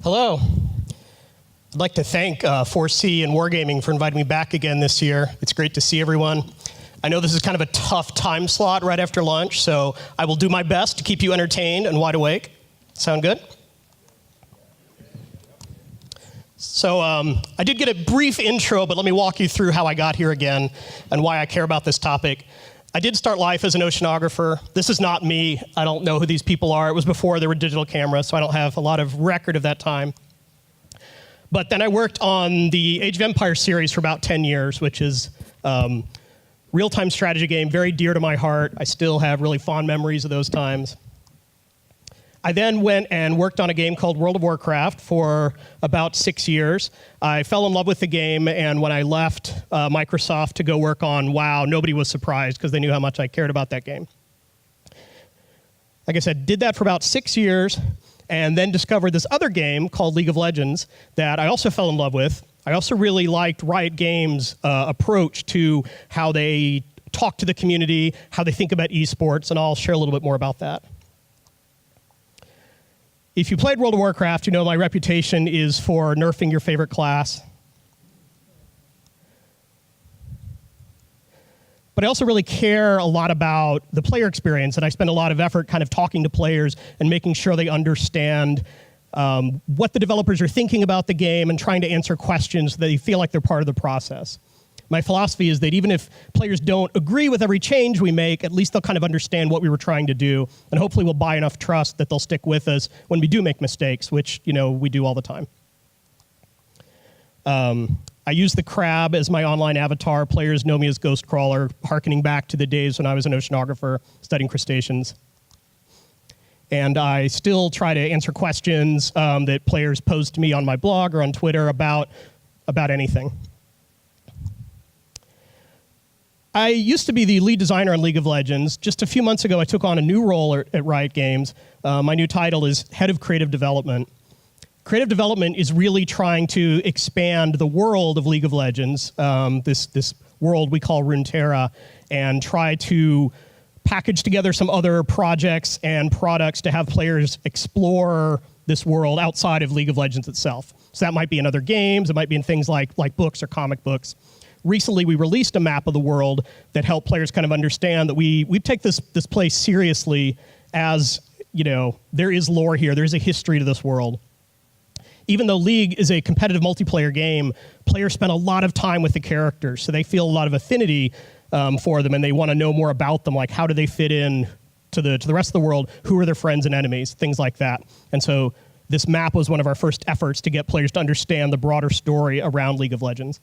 Hello. I'd like to thank 4C and Wargaming for inviting me back again this year. It's great to see everyone. I know this is kind of a tough time slot right after lunch, so I will do my best to keep you entertained and wide awake. Sound good? So I did get a brief intro, but let me walk you through how I got here again and why I care about this topic. I did start life as an oceanographer. This is not me. I don't know who these people are. It was before there were digital cameras, so I don't have a lot of record of that time. But then I worked on the Age of Empires series for about 10 years, which is real-time strategy game, very dear to my heart. I still have really fond memories of those times. I then went and worked on a game called World of Warcraft for about 6 years. I fell in love with the game, and when I left Microsoft to go work on WoW, nobody was surprised because they knew how much I cared about that game. Like I said, did that for about 6 years, and then discovered this other game called League of Legends that I also fell in love with. I also really liked Riot Games' approach to how they talk to the community, how they think about esports, and I'll share a little bit more about that. If you played World of Warcraft, you know my reputation is for nerfing your favorite class. But I also really care a lot about the player experience, and I spend a lot of effort kind of talking to players and making sure they understand what the developers are thinking about the game and trying to answer questions so they feel like they're part of the process. My philosophy is that even if players don't agree with every change we make, at least they'll kind of understand what we were trying to do, and hopefully we'll buy enough trust that they'll stick with us when we do make mistakes, which, you know, we do all the time. I use the crab as my online avatar. Players know me as Ghostcrawler, harkening back to the days when I was an oceanographer studying crustaceans. And I still try to answer questions that players pose to me on my blog or on Twitter about anything. I used to be the lead designer on League of Legends. Just a few months ago, I took on a new role at Riot Games. My new title is Head of Creative Development. Creative development is really trying to expand the world of League of Legends, this world we call Runeterra, and try to package together some other projects and products to have players explore this world outside of League of Legends itself. So that might be in other games, it might be in things like books or comic books. Recently, we released a map of the world that helped players kind of understand that we take this place seriously as, you know, there is lore here, there's a history to this world. Even though League is a competitive multiplayer game, players spend a lot of time with the characters, so they feel a lot of affinity for them, and they want to know more about them, like how do they fit in to the rest of the world, who are their friends and enemies, things like that. And so this map was one of our first efforts to get players to understand the broader story around League of Legends.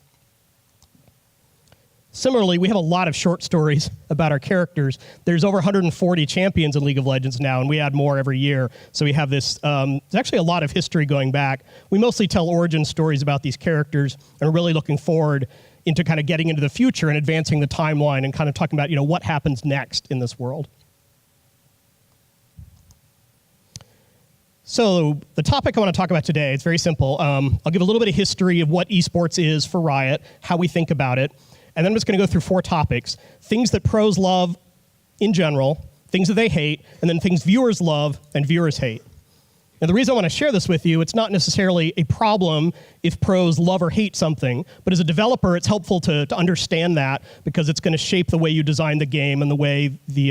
Similarly, we have a lot of short stories about our characters. There's over 140 champions in League of Legends now, and we add more every year. So we have this, there's actually a lot of history going back. We mostly tell origin stories about these characters, and we're really looking forward into kind of getting into the future and advancing the timeline and kind of talking about, you know, what happens next in this world. So the topic I want to talk about today, it's very simple. I'll give a little bit of history of what esports is for Riot, how we think about it. And then I'm just going to go through 4 topics: things that pros love in general, things that they hate, and then things viewers love and viewers hate. Now, the reason I want to share this with you, it's not necessarily a problem if pros love or hate something, but as a developer, it's helpful to understand that because it's going to shape the way you design the game and the way the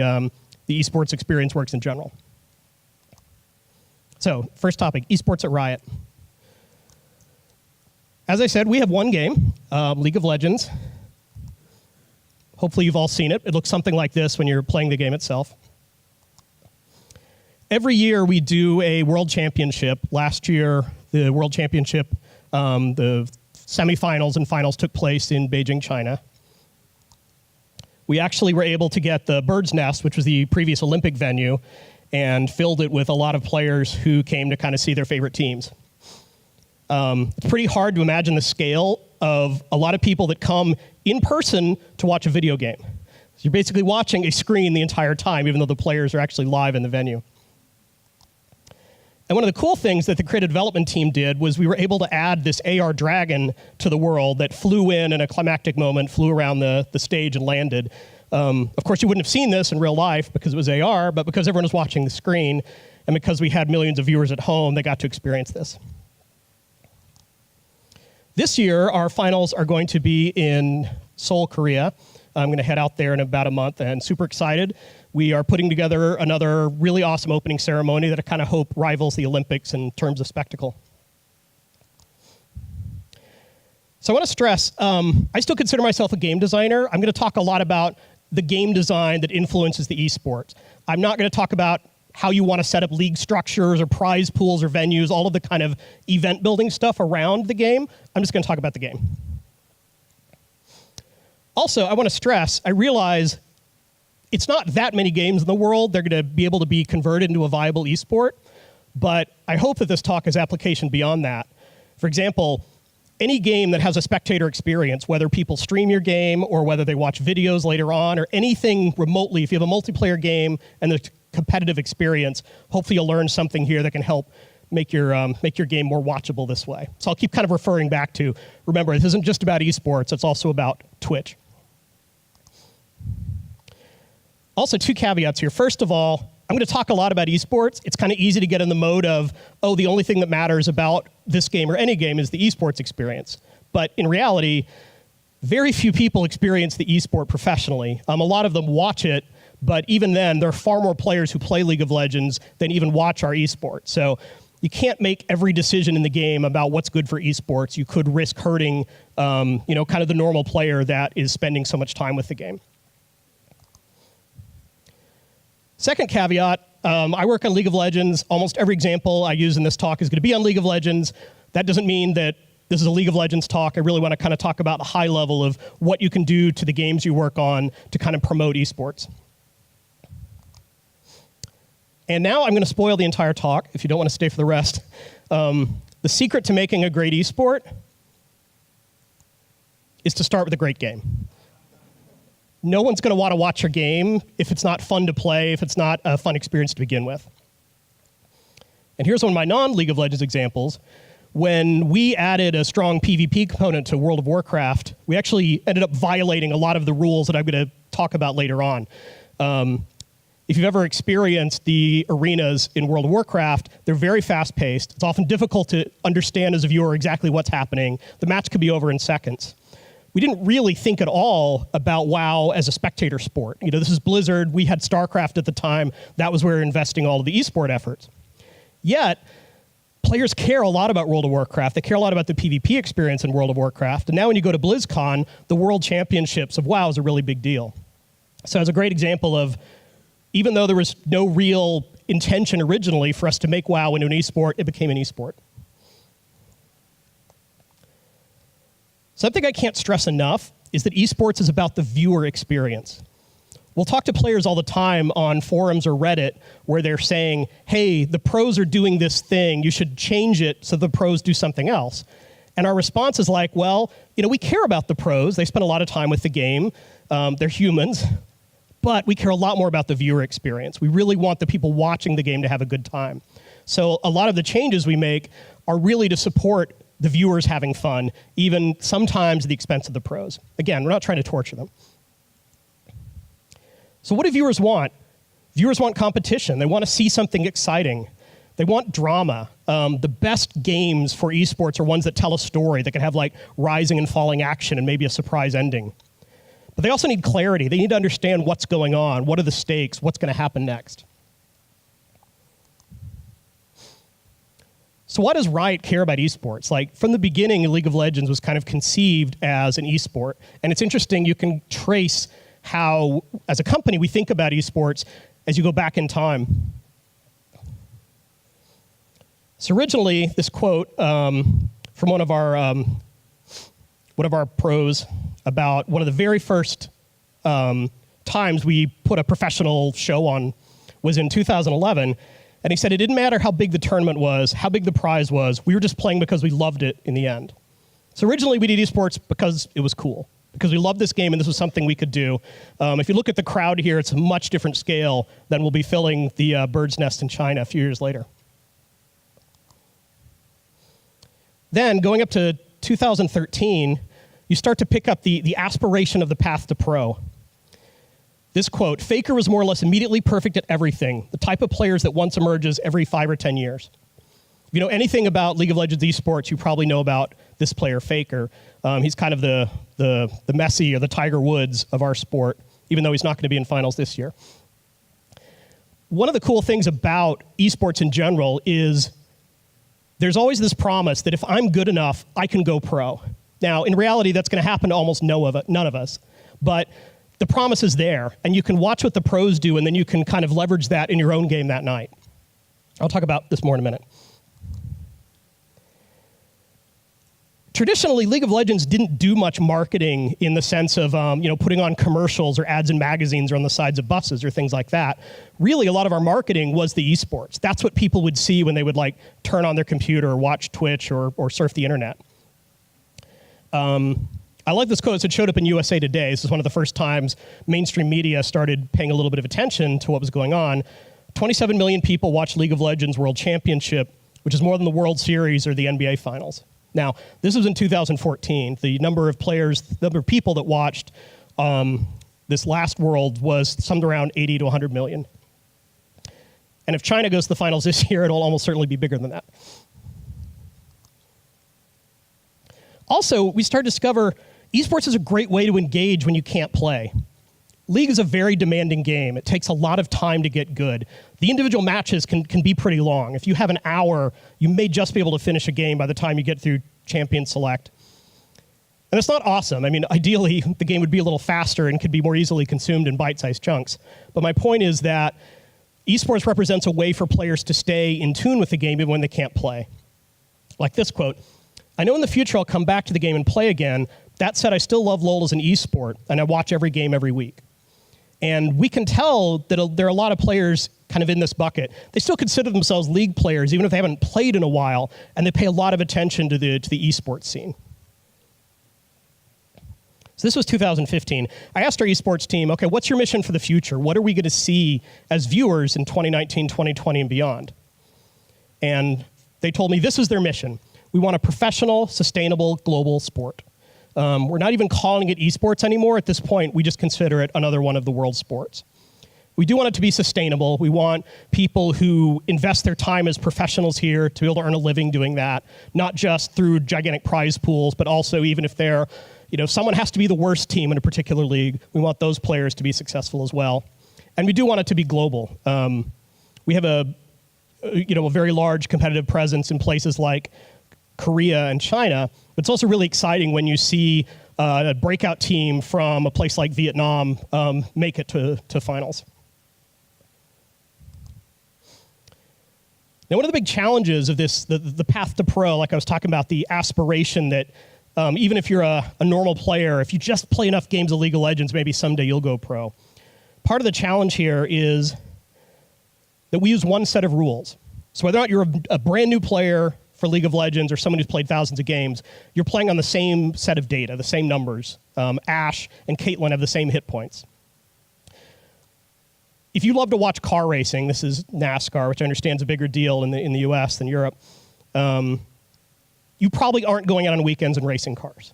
esports experience works in general. So, first topic, esports at Riot. As I said, we have one game, League of Legends. Hopefully you've all seen it. It looks something like this when you're playing the game itself. Every year we do a world championship. Last year, the world championship, the semifinals and finals took place in Beijing, China. We actually were able to get the Bird's Nest, which was the previous Olympic venue, and filled it with a lot of players who came to kind of see their favorite teams. It's pretty hard to imagine the scale of a lot of people that come in person to watch a video game. So you're basically watching a screen the entire time, even though the players are actually live in the venue. And one of the cool things that the creative development team did was we were able to add this AR dragon to the world that flew in a climactic moment, flew around the stage and landed. Of course, you wouldn't have seen this in real life because it was AR, but because everyone was watching the screen, and because we had millions of viewers at home, they got to experience this. This year, our finals are going to be in Seoul, Korea. I'm going to head out there in about a month and super excited. We are putting together another really awesome opening ceremony that I kind of hope rivals the Olympics in terms of spectacle. So I want to stress, I still consider myself a game designer. I'm going to talk a lot about the game design that influences the esports. I'm not going to talk about how you want to set up league structures or prize pools or venues, all of the kind of event building stuff around the game. I'm just going to talk about the game. Also, I want to stress, I realize it's not that many games in the world that are going to be able to be converted into a viable esport, but I hope that this talk has application beyond that. For example, any game that has a spectator experience, whether people stream your game or whether they watch videos later on or anything remotely, if you have a multiplayer game and the competitive experience, hopefully you'll learn something here that can help make your game more watchable this way. So I'll keep kind of referring back to, remember, this isn't just about esports, it's also about Twitch. Also, 2 caveats here. First of all, I'm going to talk a lot about esports. It's kind of easy to get in the mode of, oh, the only thing that matters about this game or any game is the esports experience. But in reality, very few people experience the esport professionally. A lot of them watch it, but even then, there are far more players who play League of Legends than even watch our esports. So you can't make every decision in the game about what's good for esports. You could risk hurting, kind of the normal player that is spending so much time with the game. Second caveat, I work on League of Legends. Almost every example I use in this talk is going to be on League of Legends. That doesn't mean that this is a League of Legends talk. I really want to kind of talk about the high level of what you can do to the games you work on to kind of promote esports. And now I'm going to spoil the entire talk if you don't want to stay for the rest. The secret to making a great esport is to start with a great game. No one's going to want to watch your game if it's not fun to play, if it's not a fun experience to begin with. And here's one of my non-League of Legends examples. When we added a strong PvP component to World of Warcraft, we actually ended up violating a lot of the rules that I'm going to talk about later on. If you've ever experienced the arenas in World of Warcraft, they're very fast-paced. It's often difficult to understand as a viewer exactly what's happening. The match could be over in seconds. We didn't really think at all about WoW as a spectator sport. This is Blizzard. We had StarCraft at the time. That was where we were investing all of the esport efforts. Yet, players care a lot about World of Warcraft. They care a lot about the PvP experience in World of Warcraft. And now when you go to BlizzCon, the World Championships of WoW is a really big deal. So it's a great example of, even though there was no real intention originally for us to make WoW into an esport, it became an esport. Something I can't stress enough is that esports is about the viewer experience. We'll talk to players all the time on forums or Reddit where they're saying, hey, the pros are doing this thing, you should change it so the pros do something else. And our response is like, well, we care about the pros. They spend a lot of time with the game. They're humans. But we care a lot more about the viewer experience. We really want the people watching the game to have a good time. So a lot of the changes we make are really to support the viewers having fun, even sometimes at the expense of the pros. Again, we're not trying to torture them. So what do viewers want? Viewers want competition. They want to see something exciting. They want drama. The best games for esports are ones that tell a story, that can have like rising and falling action and maybe a surprise ending. But they also need clarity. They need to understand what's going on, what are the stakes, what's going to happen next. So why does Riot care about esports? Like, from the beginning, League of Legends was kind of conceived as an esport. And it's interesting, you can trace how, as a company, we think about esports as you go back in time. So originally, this quote from one of our pros about one of the very first times we put a professional show on was in 2011. And he said it didn't matter how big the tournament was, how big the prize was. We were just playing because we loved it in the end. So originally we did esports because it was cool, because we loved this game and this was something we could do. If you look at the crowd here, it's a much different scale than will be filling the Bird's Nest in China a few years later. Then going up to 2013, you start to pick up the aspiration of the path to pro. This quote, Faker was more or less immediately perfect at everything, the type of players that once emerges every 5 or 10 years. If you know anything about League of Legends esports, you probably know about this player Faker. He's kind of the Messi or the Tiger Woods of our sport, even though he's not going to be in finals this year. One of the cool things about esports in general is there's always this promise that if I'm good enough, I can go pro. Now, in reality, that's going to happen to almost none of us. But the promise is there, and you can watch what the pros do, and then you can kind of leverage that in your own game that night. I'll talk about this more in a minute. Traditionally, League of Legends didn't do much marketing in the sense of putting on commercials or ads in magazines or on the sides of buses or things like that. Really, a lot of our marketing was the esports. That's what people would see when they would turn on their computer or watch Twitch or surf the internet. I like this quote. It showed up in USA Today. This is one of the first times mainstream media started paying a little bit of attention to what was going on. 27 million people watched League of Legends World Championship, which is more than the World Series or the NBA Finals. Now, this was in 2014. The number of players, the number of people that watched this last World was somewhere around 80 to 100 million. And if China goes to the finals this year, it'll almost certainly be bigger than that. Also, we started to discover esports is a great way to engage when you can't play. League is a very demanding game. It takes a lot of time to get good. The individual matches can be pretty long. If you have an hour, you may just be able to finish a game by the time you get through Champion Select. And it's not awesome. I mean, ideally, the game would be a little faster and could be more easily consumed in bite-sized chunks. But my point is that esports represents a way for players to stay in tune with the game even when they can't play. Like this quote, "I know in the future I'll come back to the game and play again. That said, I still love LoL as an esport, and I watch every game every week." And we can tell that there are a lot of players kind of in this bucket. They still consider themselves League players, even if they haven't played in a while, and they pay a lot of attention to the esports scene. So this was 2015. I asked our esports team, okay, what's your mission for the future? What are we going to see as viewers in 2019, 2020, and beyond? And they told me this is their mission. We want a professional, sustainable, global sport. We're not even calling it esports anymore. At this point, we just consider it another one of the world's sports. We do want it to be sustainable. We want people who invest their time as professionals here to be able to earn a living doing that, not just through gigantic prize pools, but also even if they're, someone has to be the worst team in a particular league, we want those players to be successful as well. And we do want it to be global. We have a very large competitive presence in places like Korea and China, but it's also really exciting when you see a breakout team from a place like Vietnam make it to finals. Now, one of the big challenges of this, the path to pro, like I was talking about, the aspiration that even if you're a normal player, if you just play enough games of League of Legends, maybe someday you'll go pro. Part of the challenge here is that we use one set of rules. So whether or not you're a brand new player for League of Legends or someone who's played thousands of games, you're playing on the same set of data, the same numbers. Ashe and Caitlyn have the same hit points. If you love to watch car racing, this is NASCAR, which I understand is a bigger deal in the US than Europe, you probably aren't going out on weekends and racing cars.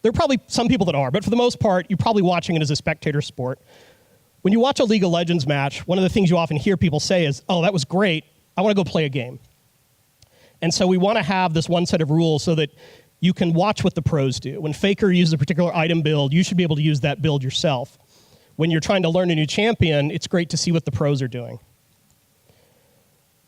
There are probably some people that are, but for the most part, you're probably watching it as a spectator sport. When you watch a League of Legends match, one of the things you often hear people say is, oh, that was great, I want to go play a game. And so we want to have this one set of rules so that you can watch what the pros do. When Faker uses a particular item build, you should be able to use that build yourself. When you're trying to learn a new champion, it's great to see what the pros are doing.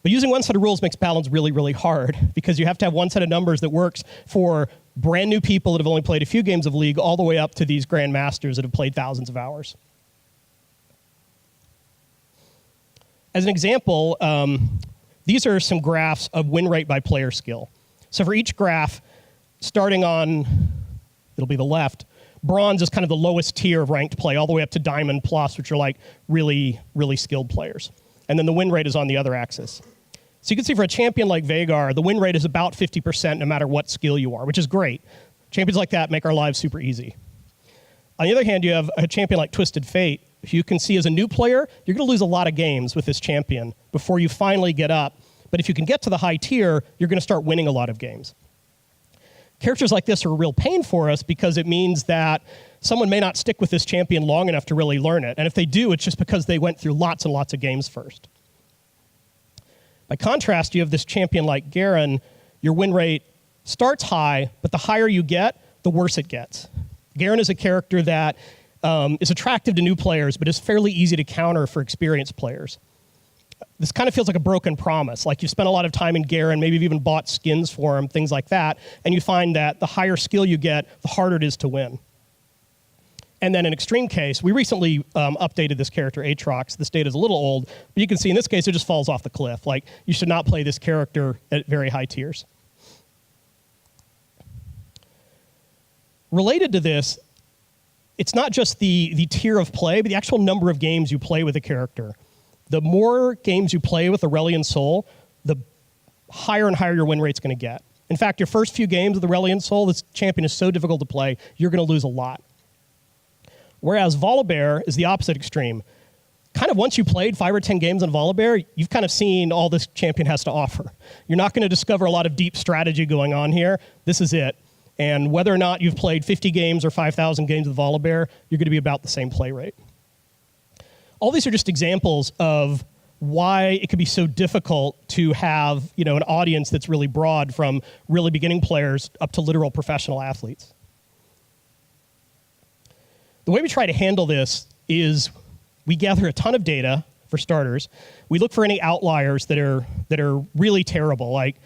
But using one set of rules makes balance really, really hard because you have to have one set of numbers that works for brand new people that have only played a few games of League all the way up to these grandmasters that have played thousands of hours. As an example, these are some graphs of win rate by player skill. So for each graph, starting on, it'll be the left, bronze is kind of the lowest tier of ranked play, all the way up to diamond plus, which are like really, really skilled players. And then the win rate is on the other axis. So you can see for a champion like Veigar, the win rate is about 50% no matter what skill you are, which is great. Champions like that make our lives super easy. On the other hand, you have a champion like Twisted Fate. If you can see as a new player, you're going to lose a lot of games with this champion before you finally get up. But if you can get to the high tier, you're going to start winning a lot of games. Characters like this are a real pain for us because it means that someone may not stick with this champion long enough to really learn it. And if they do, it's just because they went through lots and lots of games first. By contrast, you have this champion like Garen, your win rate starts high, but the higher you get, the worse it gets. Garen is a character that is attractive to new players, but is fairly easy to counter for experienced players. This kind of feels like a broken promise. Like you spent a lot of time in Garen, maybe you've even bought skins for him, things like that, and you find that the higher skill you get, the harder it is to win. And then in extreme case, we recently updated this character, Aatrox. This data is a little old, but you can see in this case, it just falls off the cliff. Like, you should not play this character at very high tiers. Related to this, it's not just the tier of play, but the actual number of games you play with a character. The more games you play with Aurelion Sol, the higher and higher your win rate's going to get. In fact, your first few games with Aurelion Sol, this champion is so difficult to play, you're going to lose a lot. Whereas Volibear is the opposite extreme. Kind of once you played 5 or 10 games on Volibear, you've kind of seen all this champion has to offer. You're not going to discover a lot of deep strategy going on here. This is it. And whether or not you've played 50 games or 5,000 games with Volibear, you're going to be about the same play rate. All these are just examples of why it could be so difficult to have, you know, an audience that's really broad, from really beginning players up to literal professional athletes. The way we try to handle this is we gather a ton of data, for starters. We look for any outliers that are really terrible. Like,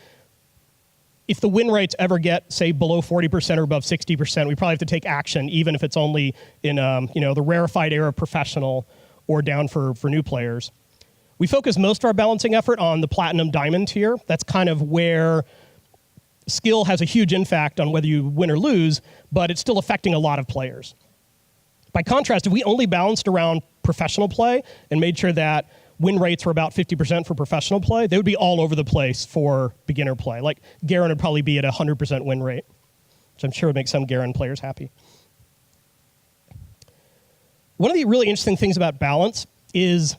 if the win rates ever get, say, below 40% or above 60%, we probably have to take action, even if it's only in the rarefied era professional or down for new players. We focus most of our balancing effort on the platinum diamond tier. That's kind of where skill has a huge impact on whether you win or lose, but it's still affecting a lot of players. By contrast, if we only balanced around professional play and made sure that win rates were about 50% for professional play, they would be all over the place for beginner play. Like, Garen would probably be at 100% win rate, which I'm sure would make some Garen players happy. One of the really interesting things about balance is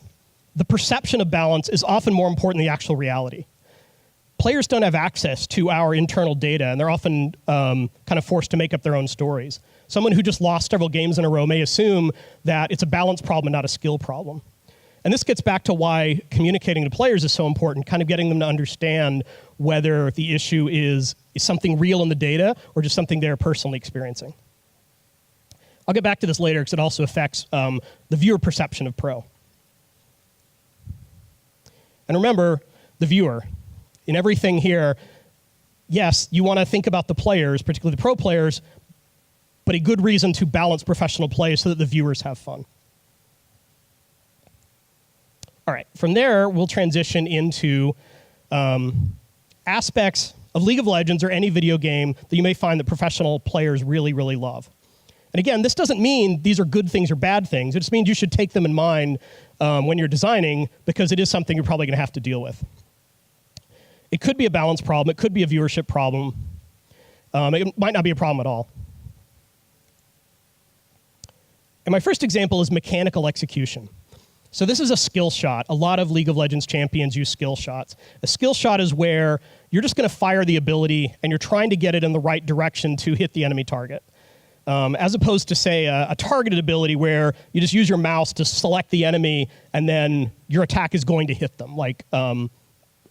the perception of balance is often more important than the actual reality. Players don't have access to our internal data, and they're often kind of forced to make up their own stories. Someone who just lost several games in a row may assume that it's a balance problem and not a skill problem. And this gets back to why communicating to players is so important, kind of getting them to understand whether the issue is something real in the data or just something they're personally experiencing. I'll get back to this later because it also affects the viewer perception of pro. And remember, the viewer. In everything here, yes, you want to think about the players, particularly the pro players, but a good reason to balance professional play so that the viewers have fun. All right, from there, we'll transition into aspects of League of Legends or any video game that you may find that professional players really, really love. And again, this doesn't mean these are good things or bad things. It just means you should take them in mind when you're designing, because it is something you're probably going to have to deal with. It could be a balance problem. It could be a viewership problem. It might not be a problem at all. And my first example is mechanical execution. So this is a skill shot. A lot of League of Legends champions use skill shots. A skill shot is where you're just going to fire the ability and you're trying to get it in the right direction to hit the enemy target. As opposed to, say, a targeted ability where you just use your mouse to select the enemy and then your attack is going to hit them. Like,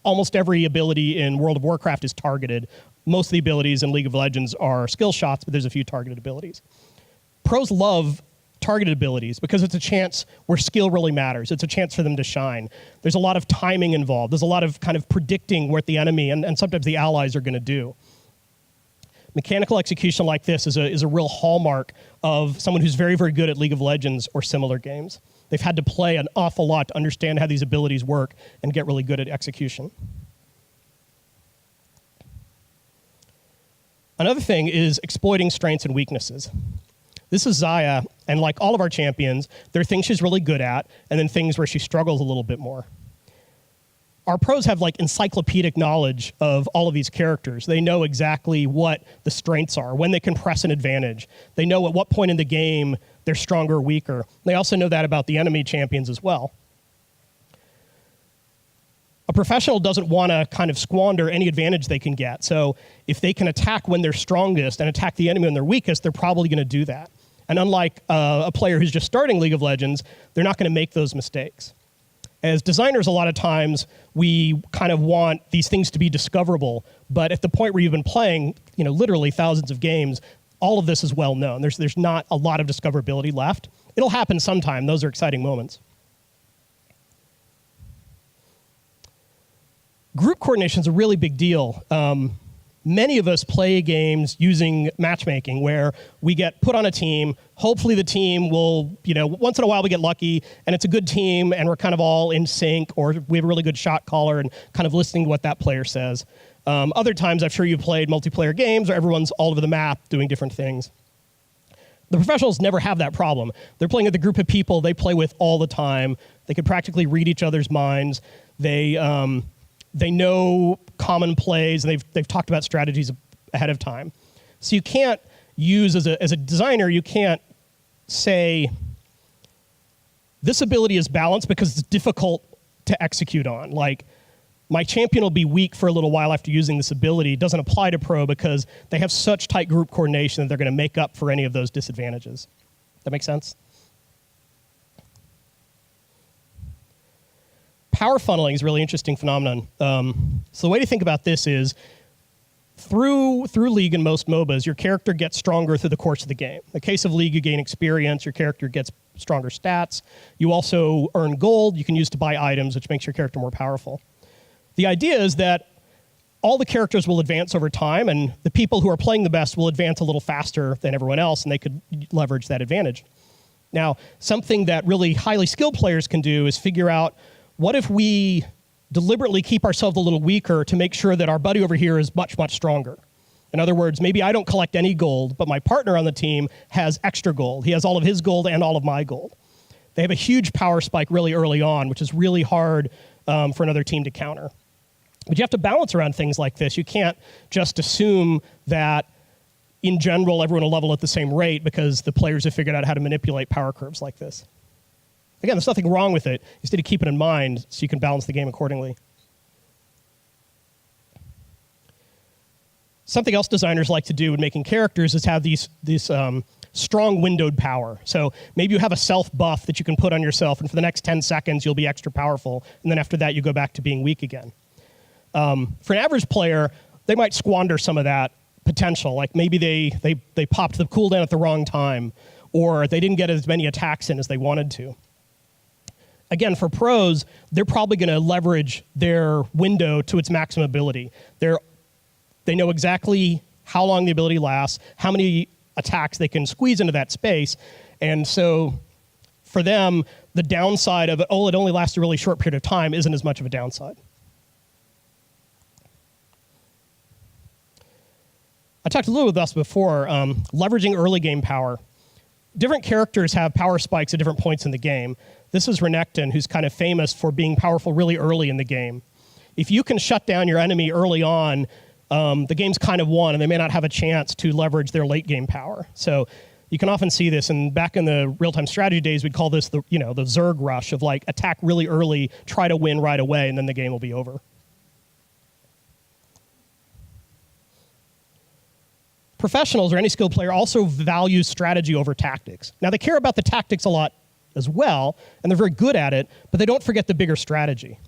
almost every ability in World of Warcraft is targeted. Most of the abilities in League of Legends are skill shots, but there's a few targeted abilities. Pros love targeted abilities because it's a chance where skill really matters. It's a chance for them to shine. There's a lot of timing involved. There's a lot of kind of predicting what the enemy and sometimes the allies are going to do. Mechanical execution like this is a real hallmark of someone who's very, very good at League of Legends or similar games. They've had to play an awful lot to understand how these abilities work and get really good at execution. Another thing is exploiting strengths and weaknesses. This is Xayah, and like all of our champions, there are things she's really good at, and then things where she struggles a little bit more. Our pros have like encyclopedic knowledge of all of these characters. They know exactly what the strengths are, when they can press an advantage. They know at what point in the game they're stronger or weaker. They also know that about the enemy champions as well. A professional doesn't want to kind of squander any advantage they can get. So if they can attack when they're strongest and attack the enemy when they're weakest, they're probably going to do that. And unlike a player who's just starting League of Legends, they're not going to make those mistakes. As designers, a lot of times we kind of want these things to be discoverable, but at the point where you've been playing, literally thousands of games, all of this is well known. There's not a lot of discoverability left. It'll happen sometime. Those are exciting moments. Group coordination is a really big deal. Many of us play games using matchmaking where we get put on a team. Hopefully the team will, once in a while we get lucky and it's a good team and we're kind of all in sync, or we have a really good shot caller and kind of listening to what that player says. Other times I'm sure you've played multiplayer games where everyone's all over the map doing different things. The professionals never have that problem. They're playing with a group of people they play with all the time. They could practically read each other's minds. They know common plays, and they've talked about strategies ahead of time. So you can't use, as a designer, you can't say, this ability is balanced because it's difficult to execute on. Like, my champion will be weak for a little while after using this ability. It doesn't apply to pro because they have such tight group coordination that they're going to make up for any of those disadvantages. That make sense? Power funneling is a really interesting phenomenon. So the way to think about this is, through League and most MOBAs, your character gets stronger through the course of the game. In the case of League, you gain experience, your character gets stronger stats. You also earn gold you can use to buy items, which makes your character more powerful. The idea is that all the characters will advance over time, and the people who are playing the best will advance a little faster than everyone else, and they could leverage that advantage. Now, something that really highly skilled players can do is figure out, what if we deliberately keep ourselves a little weaker to make sure that our buddy over here is much, much stronger? In other words, maybe I don't collect any gold, but my partner on the team has extra gold. He has all of his gold and all of my gold. They have a huge power spike really early on, which is really hard for another team to counter. But you have to balance around things like this. You can't just assume that, in general, everyone will level at the same rate because the players have figured out how to manipulate power curves like this. Again, there's nothing wrong with it. You just need to keep it in mind so you can balance the game accordingly. Something else designers like to do in making characters is have these strong windowed power. So maybe you have a self buff that you can put on yourself, and for the next 10 seconds, you'll be extra powerful. And then after that, you go back to being weak again. For an average player, they might squander some of that potential. Like maybe they popped the cooldown at the wrong time, or they didn't get as many attacks in as they wanted to. Again, for pros, they're probably going to leverage their window to its maximum ability. They know exactly how long the ability lasts, how many attacks they can squeeze into that space. And so for them, the downside of, it only lasts a really short period of time isn't as much of a downside. I talked a little about this before, leveraging early game power. Different characters have power spikes at different points in the game. This is Renekton, who's kind of famous for being powerful really early in the game. If you can shut down your enemy early on, the game's kind of won, and they may not have a chance to leverage their late game power. So you can often see this, and back in the real-time strategy days, we'd call this the Zerg rush of like attack really early, try to win right away, and then the game will be over. Professionals or any skilled player also value strategy over tactics. Now, they care about the tactics a lot as well, and they're very good at it, but they don't forget the bigger strategy.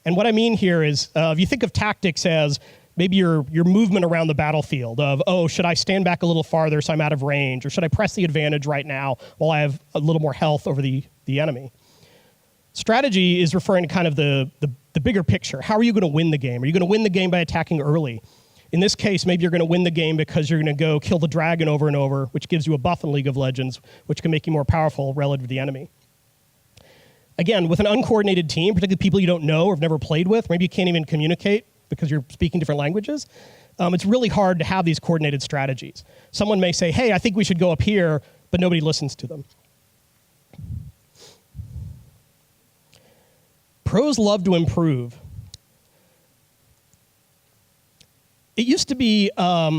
And what I mean here is, if you think of tactics as maybe your movement around the battlefield of, oh, should I stand back a little farther so I'm out of range, or should I press the advantage right now while I have a little more health over the enemy? Strategy is referring to kind of the bigger picture. How are you going to win the game? Are you going to win the game by attacking early? In this case, maybe you're going to win the game because you're going to go kill the dragon over and over, which gives you a buff in League of Legends, which can make you more powerful relative to the enemy. Again, with an uncoordinated team, particularly people you don't know or have never played with, maybe you can't even communicate because you're speaking different languages, it's really hard to have these coordinated strategies. Someone may say, hey, I think we should go up here, but nobody listens to them. Pros love to improve. It used to be a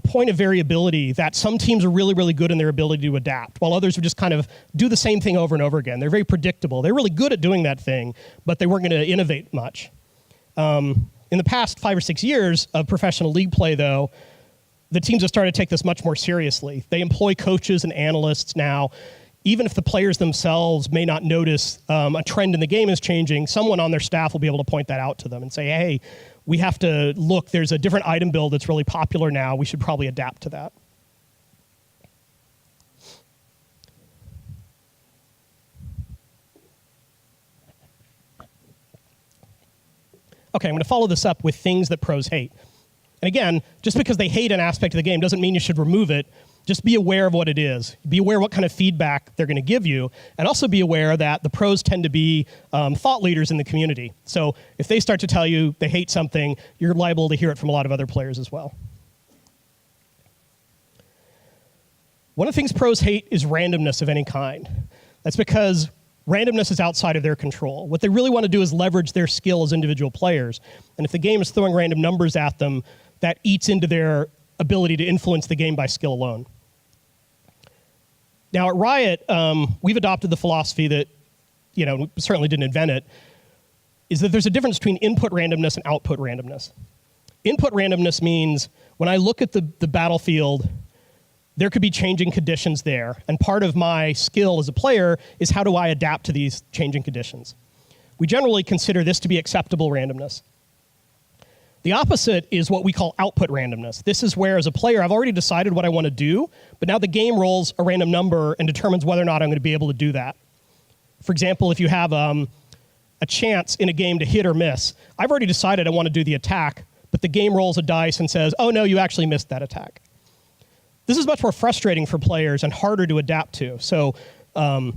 point of variability that some teams are really, really good in their ability to adapt, while others would just kind of do the same thing over and over again. They're very predictable. They're really good at doing that thing, but they weren't going to innovate much. In the past 5 or 6 years of professional league play, though, the teams have started to take this much more seriously. They employ coaches and analysts now even if the players themselves may not notice a trend in the game is changing, someone on their staff will be able to point that out to them and say, hey, we have to look, there's a different item build that's really popular now. We should probably adapt to that. Okay, I'm going to follow this up with things that pros hate. And again, just because they hate an aspect of the game doesn't mean you should remove it. Just be aware of what it is. Be aware what kind of feedback they're going to give you, and also be aware that the pros tend to be thought leaders in the community. So if they start to tell you they hate something, you're liable to hear it from a lot of other players as well. One of the things pros hate is randomness of any kind. That's because randomness is outside of their control. What they really want to do is leverage their skill as individual players. And if the game is throwing random numbers at them, that eats into their ability to influence the game by skill alone. Now at Riot, we've adopted the philosophy that, we certainly didn't invent it, is that there's a difference between input randomness and output randomness. Input randomness means when I look at the battlefield, there could be changing conditions there. And part of my skill as a player is how do I adapt to these changing conditions. We generally consider this to be acceptable randomness. The opposite is what we call output randomness. This is where, as a player, I've already decided what I want to do, but now the game rolls a random number and determines whether or not I'm going to be able to do that. For example, if you have a chance in a game to hit or miss, I've already decided I want to do the attack, but the game rolls a dice and says, oh no, you actually missed that attack. This is much more frustrating for players and harder to adapt to. So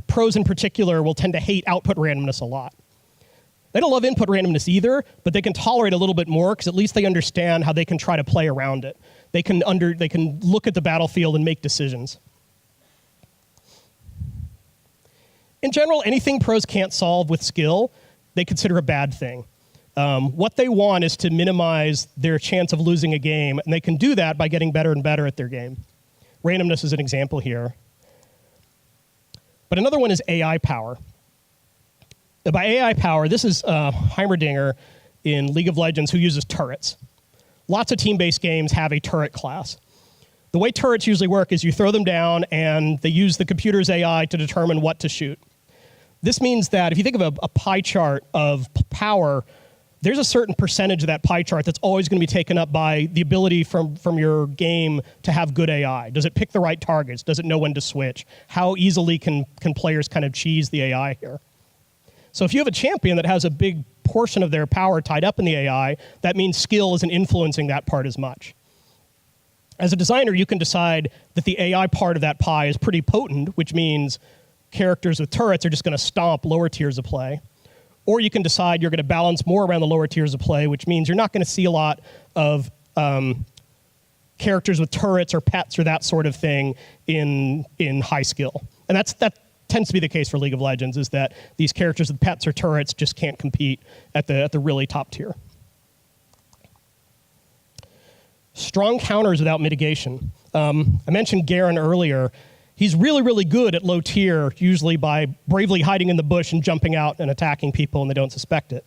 pros in particular will tend to hate output randomness a lot. They don't love input randomness either, but they can tolerate a little bit more because at least they understand how they can try to play around it. They can look at the battlefield and make decisions. In general, anything pros can't solve with skill, they consider a bad thing. What they want is to minimize their chance of losing a game, and they can do that by getting better and better at their game. Randomness is an example here. But another one is AI power. By AI power, this is Heimerdinger in League of Legends who uses turrets. Lots of team-based games have a turret class. The way turrets usually work is you throw them down and they use the computer's AI to determine what to shoot. This means that if you think of a pie chart of power, there's a certain percentage of that pie chart that's always going to be taken up by the ability from your game to have good AI. Does it pick the right targets? Does it know when to switch? How easily can players kind of cheese the AI here? So if you have a champion that has a big portion of their power tied up in the AI, that means skill isn't influencing that part as much. As a designer, you can decide that the AI part of that pie is pretty potent, which means characters with turrets are just going to stomp lower tiers of play. Or you can decide you're going to balance more around the lower tiers of play, which means you're not going to see a lot of characters with turrets or pets or that sort of thing in high skill. And that tends to be the case for League of Legends, is that these characters with pets or turrets just can't compete at the really top tier. Strong counters without mitigation. I mentioned Garen earlier. He's really, really good at low tier, usually by bravely hiding in the bush and jumping out and attacking people and they don't suspect it.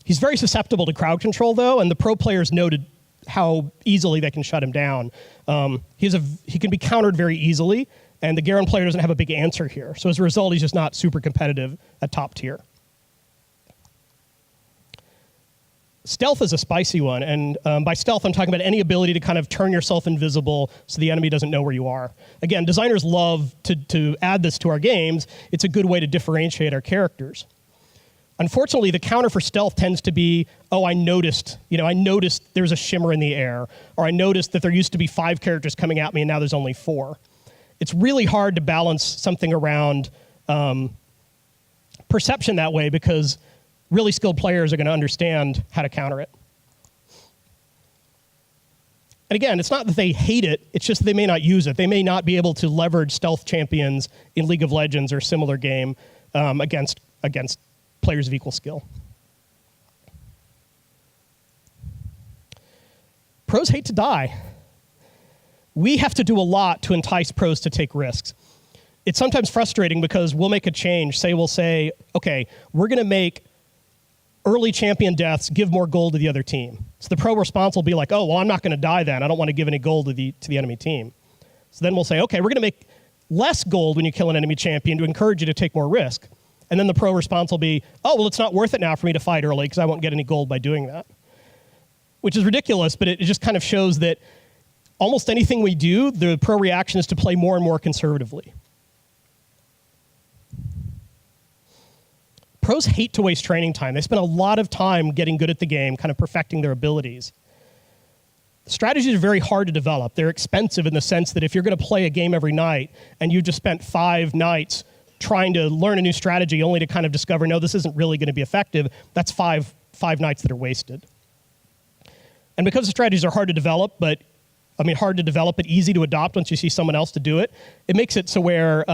He's very susceptible to crowd control, though, and the pro players noted how easily they can shut him down. He can be countered very easily, and the Garen player doesn't have a big answer here. So as a result, he's just not super competitive at top tier. Stealth is a spicy one, and by stealth, I'm talking about any ability to kind of turn yourself invisible so the enemy doesn't know where you are. Again, designers love to add this to our games. It's a good way to differentiate our characters. Unfortunately, the counter for stealth tends to be, oh, I noticed there's a shimmer in the air, or I noticed that there used to be 5 characters coming at me and now there's only 4. It's really hard to balance something around perception that way because really skilled players are going to understand how to counter it. And again, it's not that they hate it, it's just that they may not use it. They may not be able to leverage stealth champions in League of Legends or similar game against players of equal skill. Pros hate to die. We have to do a lot to entice pros to take risks. It's sometimes frustrating because we'll make a change. We'll say, okay, we're going to make early champion deaths give more gold to the other team. So the pro response will be like, oh, well, I'm not going to die then. I don't want to give any gold to the enemy team. So then we'll say, okay, we're going to make less gold when you kill an enemy champion to encourage you to take more risk. And then the pro response will be, oh, well, it's not worth it now for me to fight early because I won't get any gold by doing that. Which is ridiculous, but it just kind of shows that almost anything we do, the pro reaction is to play more and more conservatively. Pros hate to waste training time. They spend a lot of time getting good at the game, kind of perfecting their abilities. Strategies are very hard to develop. They're expensive in the sense that if you're going to play a game every night and you just spent 5 nights trying to learn a new strategy only to kind of discover, no, this isn't really going to be effective, that's five nights that are wasted. And because the strategies are hard to develop, but easy to adopt once you see someone else to do it, it makes it so where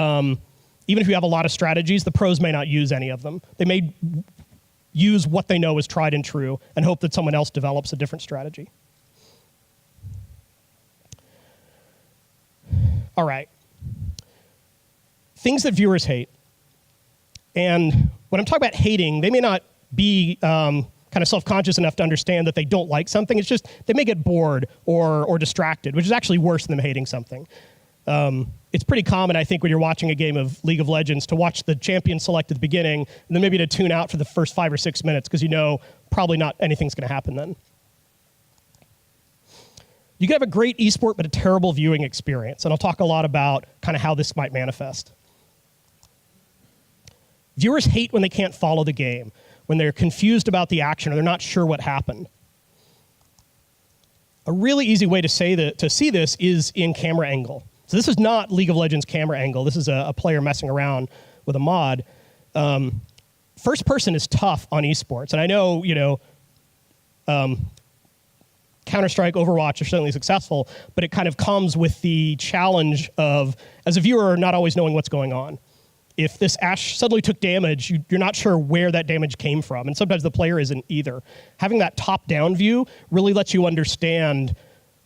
even if you have a lot of strategies, the pros may not use any of them. They may use what they know is tried and true and hope that someone else develops a different strategy. All right. Things that viewers hate. And when I'm talking about hating, they may not be kind of self-conscious enough to understand that they don't like something. It's just they may get bored or distracted, which is actually worse than them hating something. It's pretty common, I think, when you're watching a game of League of Legends to watch the champion select at the beginning and then maybe to tune out for the first 5 or 6 minutes because you know probably not anything's going to happen then. You can have a great esport but a terrible viewing experience, and I'll talk a lot about kind of how this might manifest. Viewers hate when they can't follow the game, when they're confused about the action or they're not sure what happened. A really easy way to see this is in camera angle. So this is not League of Legends camera angle. This is a player messing around with a mod. First person is tough on esports, and I know, Counter-Strike, Overwatch are certainly successful, but it kind of comes with the challenge of, as a viewer, not always knowing what's going on. If this Ashe suddenly took damage, you're not sure where that damage came from, and sometimes the player isn't either. Having that top-down view really lets you understand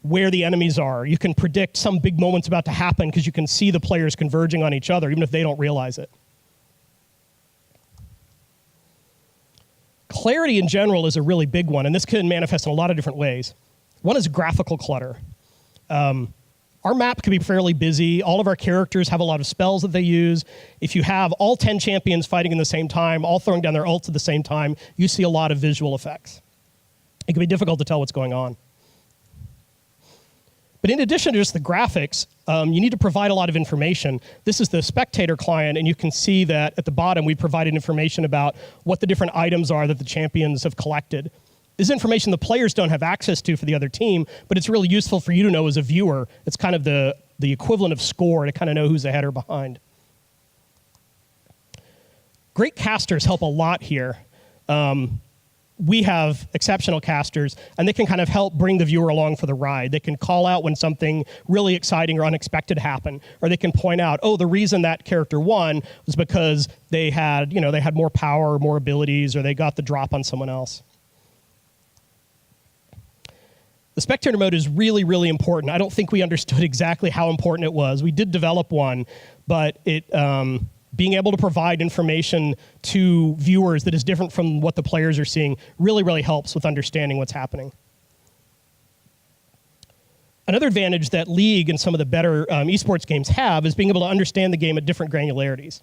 where the enemies are. You can predict some big moment's about to happen because you can see the players converging on each other, even if they don't realize it. Clarity in general is a really big one, and this can manifest in a lot of different ways. One is graphical clutter. Our map can be fairly busy. All of our characters have a lot of spells that they use. If you have all 10 champions fighting in the same time, all throwing down their ults at the same time, you see a lot of visual effects. It can be difficult to tell what's going on. But in addition to just the graphics, you need to provide a lot of information. This is the spectator client, and you can see that at the bottom we provided information about what the different items are that the champions have collected. This is information the players don't have access to for the other team, but it's really useful for you to know as a viewer. It's kind of the equivalent of score to kind of know who's ahead or behind. Great casters help a lot here. We have exceptional casters, and they can kind of help bring the viewer along for the ride. They can call out when something really exciting or unexpected happened, or they can point out, oh, the reason that character won was because they had more power, or more abilities, or they got the drop on someone else. The spectator mode is really, really important. I don't think we understood exactly how important it was. We did develop one, but being able to provide information to viewers that is different from what the players are seeing really, really helps with understanding what's happening. Another advantage that League and some of the better esports games have is being able to understand the game at different granularities.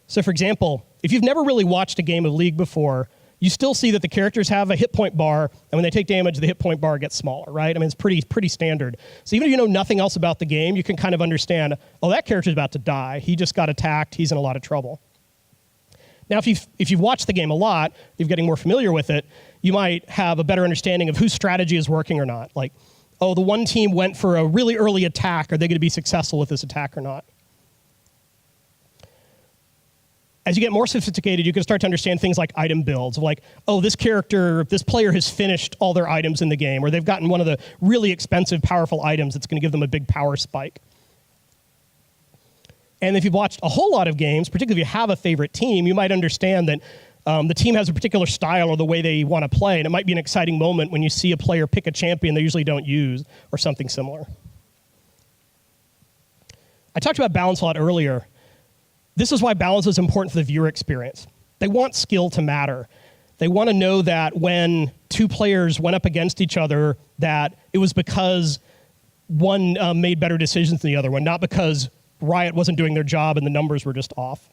So for example, if you've never really watched a game of League before, you still see that the characters have a hit point bar, and when they take damage, the hit point bar gets smaller, right? I mean, it's pretty standard. So even if you know nothing else about the game, you can kind of understand, oh, that character's about to die. He just got attacked. He's in a lot of trouble. Now, if you've watched the game a lot, you're getting more familiar with it, you might have a better understanding of whose strategy is working or not. Like, oh, the one team went for a really early attack. Are they going to be successful with this attack or not? As you get more sophisticated, you can start to understand things like item builds, like, oh, this player has finished all their items in the game, or they've gotten one of the really expensive, powerful items that's going to give them a big power spike. And if you've watched a whole lot of games, particularly if you have a favorite team, you might understand that the team has a particular style or the way they want to play, and it might be an exciting moment when you see a player pick a champion they usually don't use, or something similar. I talked about balance a lot earlier. This is why balance is important for the viewer experience. They want skill to matter. They want to know that when two players went up against each other, that it was because one made better decisions than the other one, not because Riot wasn't doing their job and the numbers were just off.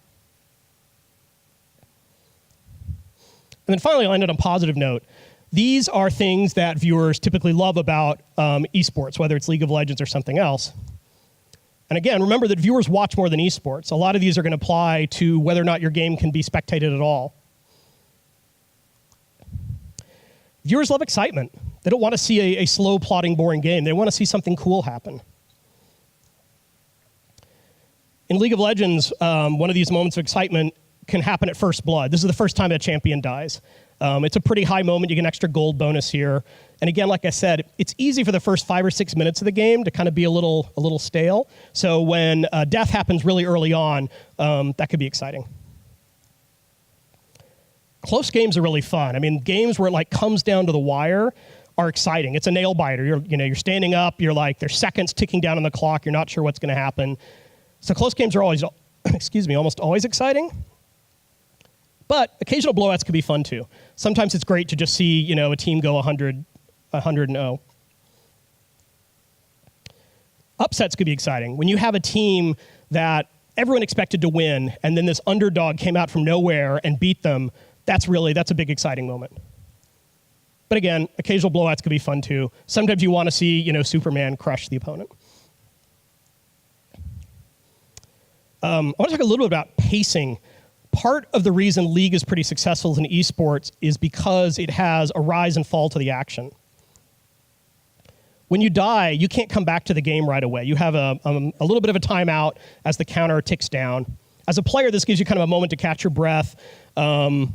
And then finally, I'll end it on a positive note. These are things that viewers typically love about esports, whether it's League of Legends or something else. And again, remember that viewers watch more than esports. A lot of these are going to apply to whether or not your game can be spectated at all. Viewers love excitement. They don't want to see a slow, plodding, boring game. They want to see something cool happen. In League of Legends, one of these moments of excitement can happen at first blood. This is the first time a champion dies. It's a pretty high moment. You get an extra gold bonus here. And again, like I said, it's easy for the first 5 or 6 minutes of the game to kind of be a little stale. So when death happens really early on, that could be exciting. Close games are really fun. I mean, games where it like comes down to the wire are exciting. It's a nail biter. You're standing up. You're like, there's seconds ticking down on the clock. You're not sure what's going to happen. So close games are always, almost always exciting. But occasional blowouts can be fun too. Sometimes it's great to just see, a team go 100-0. Upsets could be exciting. When you have a team that everyone expected to win, and then this underdog came out from nowhere and beat them, that's a big exciting moment. But again, occasional blowouts could be fun too. Sometimes you want to see, Superman crush the opponent. I want to talk a little bit about pacing. Part of the reason League is pretty successful in esports is because it has a rise and fall to the action. When you die, you can't come back to the game right away. You have a little bit of a timeout as the counter ticks down. As a player, this gives you kind of a moment to catch your breath,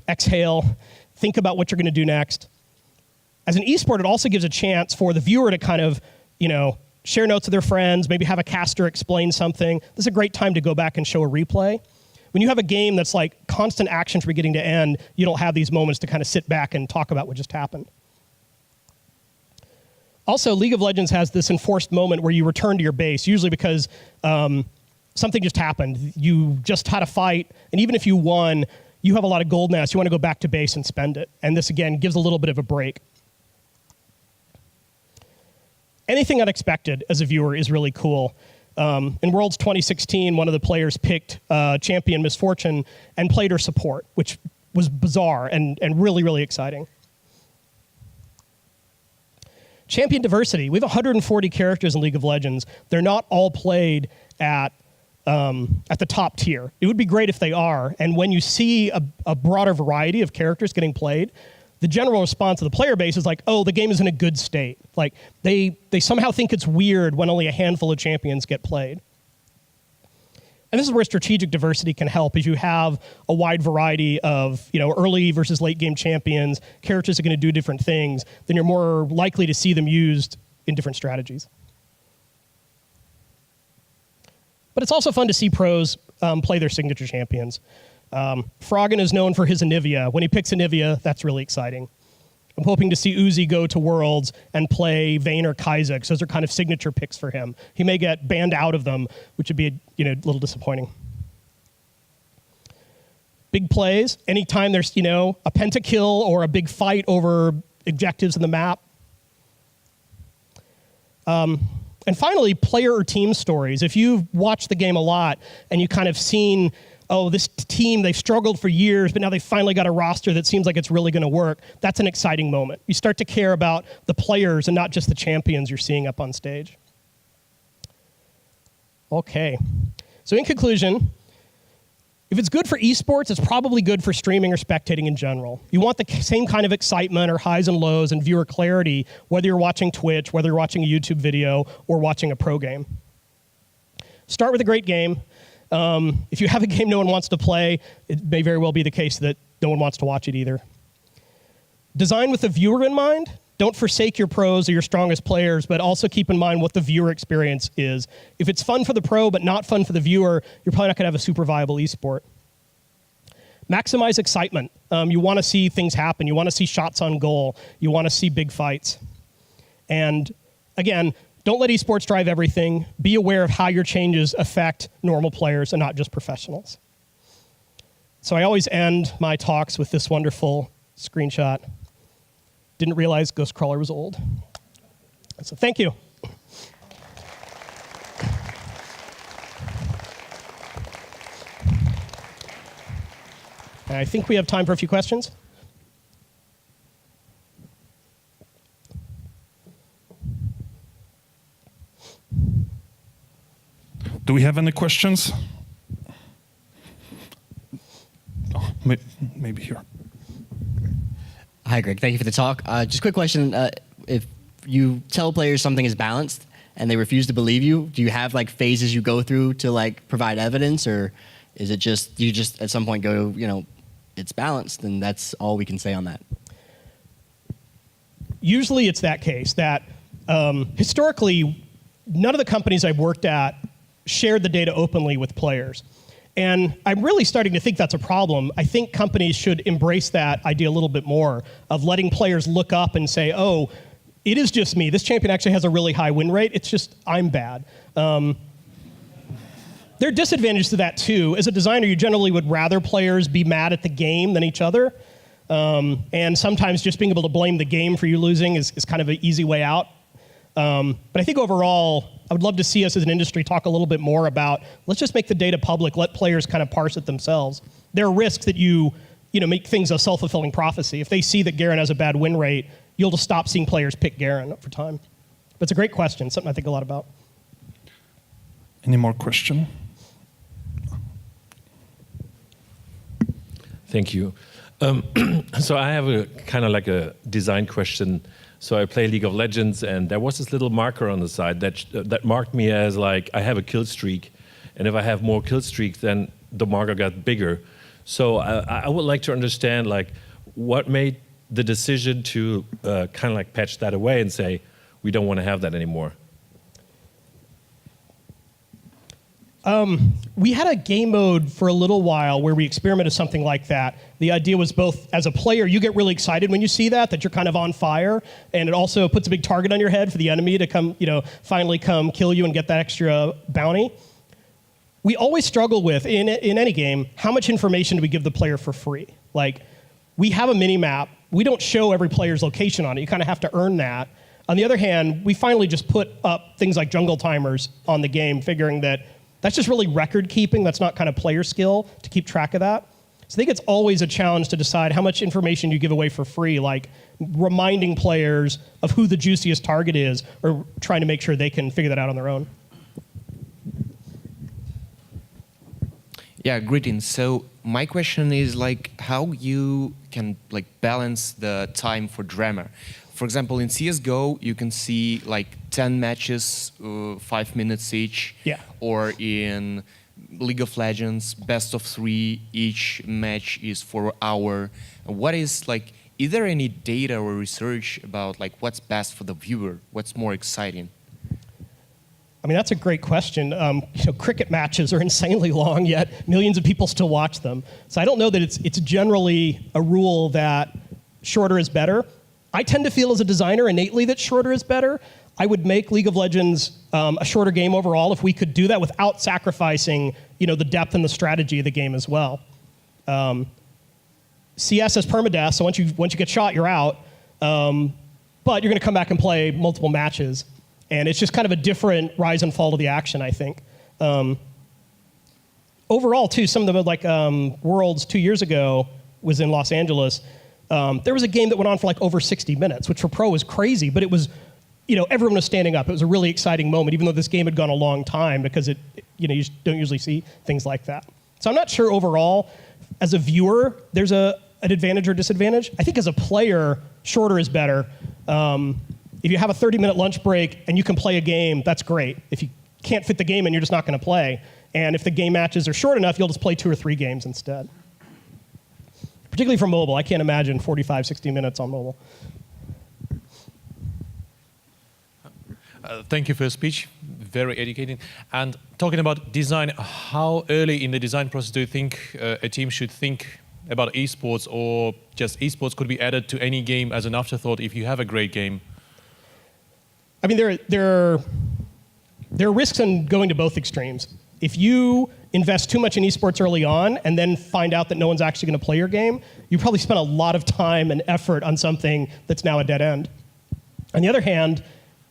exhale, think about what you're going to do next. As an esport, it also gives a chance for the viewer to kind of, share notes with their friends, maybe have a caster explain something. This is a great time to go back and show a replay. When you have a game that's like constant action from beginning to end, you don't have these moments to kind of sit back and talk about what just happened. Also, League of Legends has this enforced moment where you return to your base, usually because something just happened. You just had a fight, and even if you won, you have a lot of gold now, so you want to go back to base and spend it. And this, again, gives a little bit of a break. Anything unexpected as a viewer is really cool. In Worlds 2016, one of the players picked champion Misfortune and played her support, which was bizarre and really, really exciting. Champion diversity. We have 140 characters in League of Legends. They're not all played at the top tier. It would be great if they are. And when you see a broader variety of characters getting played, the general response of the player base is like, oh, the game is in a good state. Like, they somehow think it's weird when only a handful of champions get played. And this is where strategic diversity can help. If you have a wide variety of early versus late game champions, characters are going to do different things, then you're more likely to see them used in different strategies. But it's also fun to see pros play their signature champions. Froggen is known for his Anivia. When he picks Anivia, that's really exciting. I'm hoping to see Uzi go to Worlds and play Vayne or Kai'Sa, because those are kind of signature picks for him. He may get banned out of them, which would be a little disappointing. Big plays, anytime there's a pentakill or a big fight over objectives in the map. And finally, player or team stories. If you've watched the game a lot and you kind of seen, oh, this team, they've struggled for years, but now they finally got a roster that seems like it's really going to work, that's an exciting moment. You start to care about the players and not just the champions you're seeing up on stage. Okay. So in conclusion, if it's good for esports, it's probably good for streaming or spectating in general. You want the same kind of excitement or highs and lows and viewer clarity, whether you're watching Twitch, whether you're watching a YouTube video, or watching a pro game. Start with a great game. If you have a game no one wants to play, it may very well be the case that no one wants to watch it either. Design with the viewer in mind. Don't forsake your pros or your strongest players, but also keep in mind what the viewer experience is. If it's fun for the pro but not fun for the viewer, you're probably not going to have a super viable esport. Maximize excitement. You want to see things happen. You want to see shots on goal. You want to see big fights. And again, don't let esports drive everything. Be aware of how your changes affect normal players and not just professionals. So I always end my talks with this wonderful screenshot. Didn't realize Ghostcrawler was old. So thank you. I think we have time for a few questions. Do we have any questions? Oh, maybe here. Hi, Greg. Thank you for the talk. Just a quick question. If you tell players something is balanced and they refuse to believe you, do you have like phases you go through to like provide evidence, or is it just you just at some point go, you know, it's balanced and that's all we can say on that? Usually it's that case that historically, none of the companies I've worked at shared the data openly with players. And I'm really starting to think that's a problem. I think companies should embrace that idea a little bit more of letting players look up and say, oh, it is just me. This champion actually has a really high win rate. It's just I'm bad. There are disadvantages to that too. As a designer, you generally would rather players be mad at the game than each other. And sometimes just being able to blame the game for you losing is kind of an easy way out. But I think overall, I would love to see us as an industry talk a little bit more about, let's just make the data public, let players kind of parse it themselves. There are risks that you make things a self-fulfilling prophecy. If they see that Garen has a bad win rate, you'll just stop seeing players pick Garen over time. But it's a great question, something I think a lot about. Any more question? Thank you. So I have a kind of like a design question. So I play League of Legends, and there was this little marker on the side that marked me as like I have a kill streak, and if I have more kill streaks, then the marker got bigger. So I would like to understand like what made the decision to kind of like patch that away and say we don't want to have that anymore. We had a game mode for a little while where we experimented something like that. The idea was both, as a player, you get really excited when you see that you're kind of on fire, and it also puts a big target on your head for the enemy to come, finally come kill you and get that extra bounty. We always struggle with, in any game, how much information do we give the player for free? Like, we have a mini-map. We don't show every player's location on it. You kind of have to earn that. On the other hand, we finally just put up things like jungle timers on the game, figuring that that's just really record keeping. That's not kind of player skill to keep track of that. So I think it's always a challenge to decide how much information you give away for free, like reminding players of who the juiciest target is, or trying to make sure they can figure that out on their own. Yeah, greetings. So my question is like how you can like balance the time for drama. For example, in CSGO, you can see like 10 matches, 5 minutes each. Yeah. Or in League of Legends, best of 3, each match is for an hour. What is like, is there any data or research about like what's best for the viewer? What's more exciting? I mean, that's a great question. Cricket matches are insanely long, yet millions of people still watch them. So I don't know that it's generally a rule that shorter is better. I tend to feel as a designer innately that shorter is better. I would make League of Legends a shorter game overall if we could do that without sacrificing, the depth and the strategy of the game as well. CS is permadeath, so once you get shot, you're out. But you're going to come back and play multiple matches, and it's just kind of a different rise and fall to the action, I think. Overall, too, some of the Worlds 2 years ago was in Los Angeles. There was a game that went on for like over 60 minutes, which for pro was crazy, but it was, everyone was standing up. It was a really exciting moment, even though this game had gone a long time, because you don't usually see things like that. So I'm not sure overall, as a viewer, there's an advantage or disadvantage. I think as a player, shorter is better. If you have a 30-minute lunch break and you can play a game, that's great. If you can't fit the game in, you're just not going to play. And if the game matches are short enough, you'll just play 2 or 3 games instead. Particularly for mobile. I can't imagine 45, 60 minutes on mobile. Thank you for your speech. Very educating. And talking about design, how early in the design process do you think a team should think about esports, or just esports could be added to any game as an afterthought if you have a great game? I mean, there are risks in going to both extremes. If you invest too much in esports early on and then find out that no one's actually going to play your game, you probably spent a lot of time and effort on something that's now a dead end. On the other hand,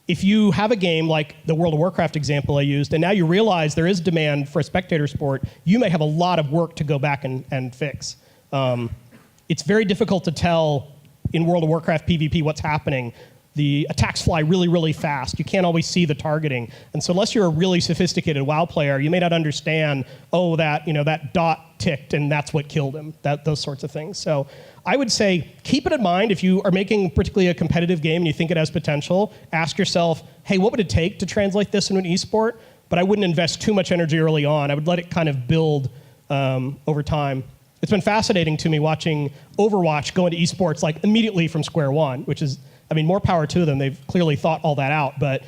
if you have a game like the World of Warcraft example I used, and now you realize there is demand for a spectator sport, you may have a lot of work to go back and fix. It's very difficult to tell in World of Warcraft PvP what's happening. The attacks fly really, really fast. You can't always see the targeting. And so unless you're a really sophisticated WoW player, you may not understand, oh, that dot ticked and that's what killed him, those sorts of things. So I would say keep it in mind if you are making particularly a competitive game and you think it has potential, ask yourself, hey, what would it take to translate this into an esport? But I wouldn't invest too much energy early on. I would let it kind of build over time. It's been fascinating to me watching Overwatch go into esports like immediately from square one, which is, I mean, more power to them. They've clearly thought all that out. But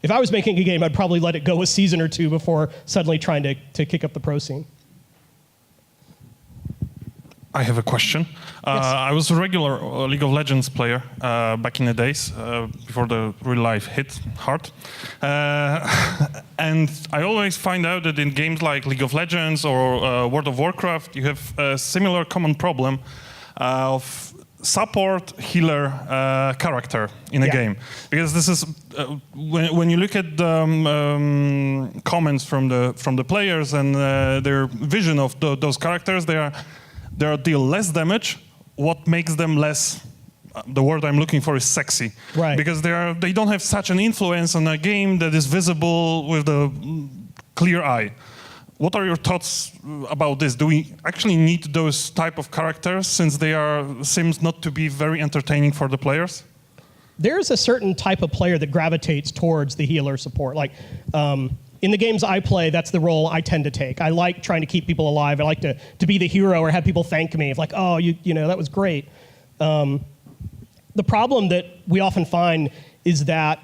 if I was making a game, I'd probably let it go a season or two before suddenly trying to kick up the pro scene. I have a question. Yes. I was a regular League of Legends player back in the days before the real life hit hard. And I always find out that in games like League of Legends or World of Warcraft, you have a similar common problem of support healer character in a game, because this is when you look at the comments from the players and their vision of those characters, they deal less damage. What makes them less? The word I'm looking for is sexy, right? Because they don't have such an influence on a game that is visible with the clear eye. What are your thoughts about this? Do we actually need those type of characters since they seems not to be very entertaining for the players? There's a certain type of player that gravitates towards the healer support. Like in the games I play, that's the role I tend to take. I like trying to keep people alive. I like to be the hero or have people thank me. If like, oh, you know, that was great. The problem that we often find is that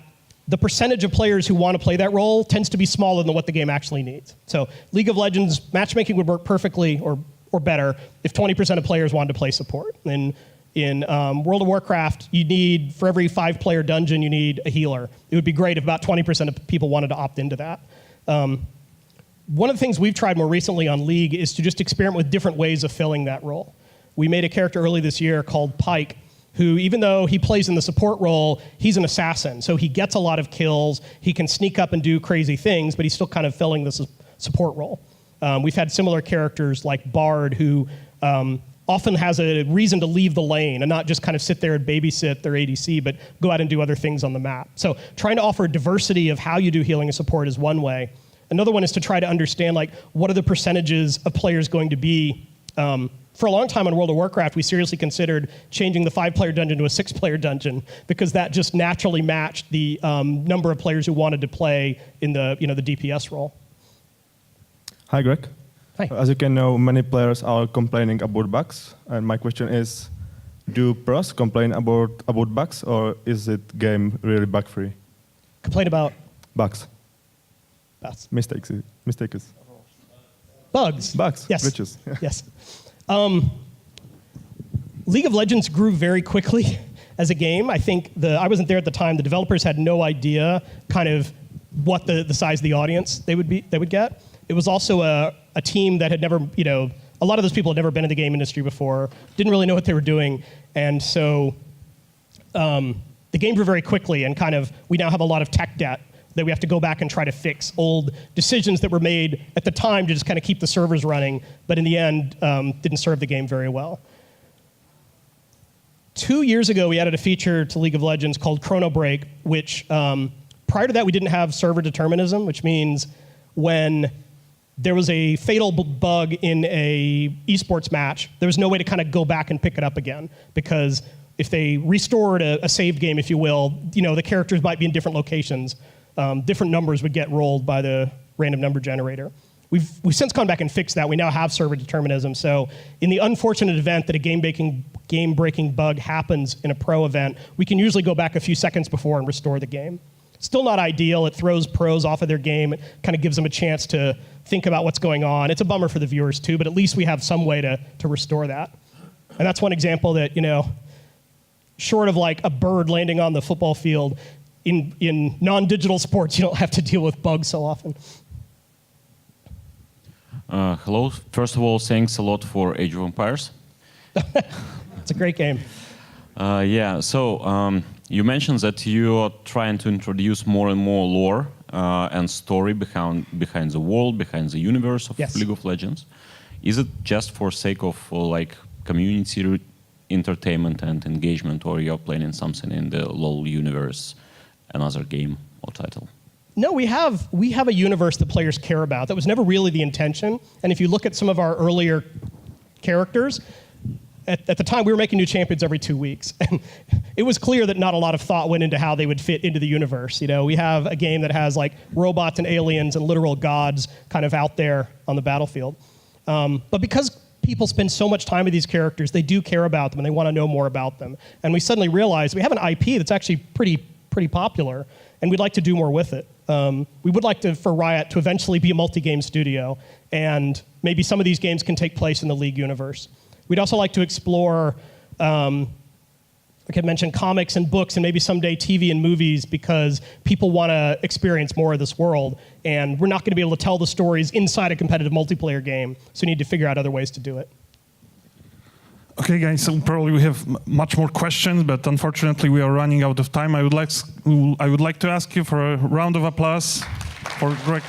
the percentage of players who want to play that role tends to be smaller than what the game actually needs. So League of Legends matchmaking would work perfectly or better if 20% of players wanted to play support. And in World of Warcraft, you need, for every 5-player dungeon, you need a healer. It would be great if about 20% of people wanted to opt into that. One of the things we've tried more recently on League is to just experiment with different ways of filling that role. We made a character early this year called Pike, who, even though he plays in the support role, he's an assassin. So he gets a lot of kills. He can sneak up and do crazy things, but he's still kind of filling this support role. We've had similar characters like Bard, who often has a reason to leave the lane and not just kind of sit there and babysit their ADC, but go out and do other things on the map. So trying to offer diversity of how you do healing and support is one way. Another one is to try to understand, like, what are the percentages of players going to be. For a long time in World of Warcraft, we seriously considered changing the 5-player dungeon to a 6-player dungeon because that just naturally matched the number of players who wanted to play in the DPS role. Hi, Greg. Hi. As you can know, many players are complaining about bugs, and my question is, do pros complain about bugs, or is it game really bug-free? Complain about Bugs. Mistakes. Mistakes. Bugs. Bugs. Yes. Glitches. Yes. League of Legends grew very quickly as a game. I think I wasn't there at the time. The developers had no idea kind of what the size of the audience they would get. It was also a team that had never, a lot of those people had never been in the game industry before, didn't really know what they were doing, and so the game grew very quickly, and kind of we now have a lot of tech debt that we have to go back and try to fix old decisions that were made at the time to just kind of keep the servers running, but in the end didn't serve the game very well. 2 years ago, we added a feature to League of Legends called Chrono Break, which prior to that, we didn't have server determinism, which means when there was a fatal bug in a esports match, there was no way to kind of go back and pick it up again, because if they restored a saved game, if you will, the characters might be in different locations. Different numbers would get rolled by the random number generator. We've since gone back and fixed that. We now have server determinism. So in the unfortunate event that a game-breaking bug happens in a pro event, we can usually go back a few seconds before and restore the game. Still not ideal. It throws pros off of their game. It kind of gives them a chance to think about what's going on. It's a bummer for the viewers too, but at least we have some way to restore that. And that's one example that, short of like a bird landing on the football field, in non-digital sports, you don't have to deal with bugs so often. Hello. First of all, thanks a lot for Age of Empires. It's a great game. So you mentioned that you are trying to introduce more and more lore and story behind the world, behind the universe of Yes. League of Legends. Is it just for sake of like community entertainment and engagement, or you're planning something in the LoL universe, another game or title? No, we have a universe that players care about. That was never really the intention. And if you look at some of our earlier characters, at the time we were making new champions every 2 weeks, and it was clear that not a lot of thought went into how they would fit into the universe. You know, we have a game that has like robots and aliens and literal gods kind of out there on the battlefield. But because people spend so much time with these characters, they do care about them and they want to know more about them. And we suddenly realized we have an IP that's actually pretty popular, and we'd like to do more with it. We would like for Riot to eventually be a multi-game studio, and maybe some of these games can take place in the League universe. We'd also like to explore, like I mentioned, comics and books, and maybe someday TV and movies, because people want to experience more of this world, and we're not going to be able to tell the stories inside a competitive multiplayer game, so we need to figure out other ways to do it. Okay, guys, so probably we have much more questions, but unfortunately we are running out of time. I would like to ask you for a round of applause for Greg.